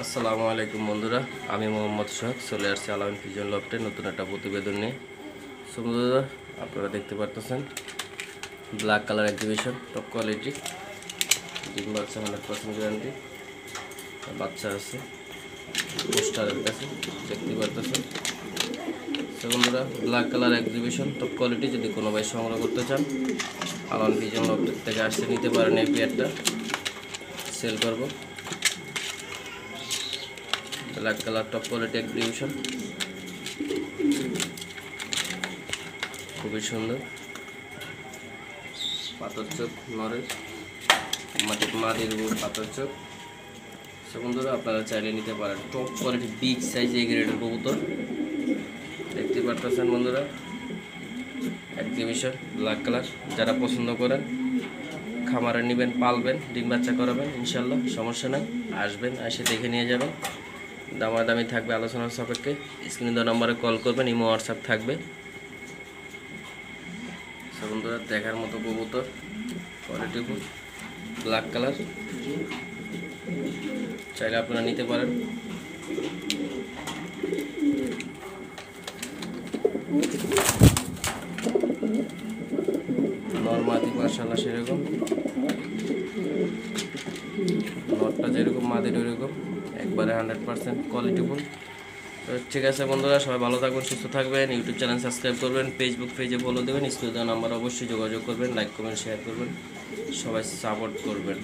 আসসালামু আলাইকুম বন্ধুরা, আমি মোহাম্মদ সোহাগ চলে আসছি আলামিন পিজন লফটে নতুন একটা প্রতিবেদন নিয়ে। সো বন্ধুরা, আপনারা দেখতে পারতেছেন black colour exhibition, top quality, ডিম বাচ্চা 100% গ্যারান্টি, বাচ্চা আছে পোস্টারের কাছে দেখতে পারতেছেন। সো বন্ধুরা, black colour exhibition top quality যদি কোনো ভাই সংগ্রহ করতে চান আলামিন পিজন লফটের থেকে আসতে নিতে পারেন। এই পেয়ারটা সেল করবো। Black colour top quality exhibition, খুবই সুন্দর, পাথর চোখ নরের মাটির পাথর চোখ। সে বন্ধুরা, আপনারা চাইলে নিতে পারেন। টপ কোয়ালিটি বিগ সাইজ এই গ্রেডের কবুতর দেখতে পারতেছেন বন্ধুরা। এক্সিবিশন ব্ল্যাক কালার, যারা পছন্দ করেন খামারে নেবেন, পালবেন, ডিম বাচ্চা করাবেন, ইনশাল্লাহ সমস্যা নাই। আসবেন, এসে দেখে নিয়ে যাবেন। দামাদামি থাকবে আলোচনার সাপেক্ষে। স্ক্রিনে দেওয়া নম্বরে কল করবেন, ইমো হোয়াটসঅ্যাপ থাকবে। বন্ধুরা, দেখার মতো কবুতর, কোয়ালিটিফুল, ব্ল্যাক কালার, চাইলে আপনারা নিতে পারেন। নর্মাদি মাশাআল্লাহ সেরকম, নটটা যেরকম মাদির ওইরকম, একবারে 100% কোয়ালিটিফুল। তো ঠিক আছে বন্ধুরা, সবাই ভালো থাকবেন, সুস্থ থাকবেন। ইউটিউব চ্যানেল সাবস্ক্রাইব করবেন, ফেসবুক পেজে ফলো দেবেন, স্ক্রিনে দেওয়া নাম্বার অবশ্যই যোগাযোগ করবেন, লাইক কমেন্ট শেয়ার করবেন, সবাই সাপোর্ট করবেন।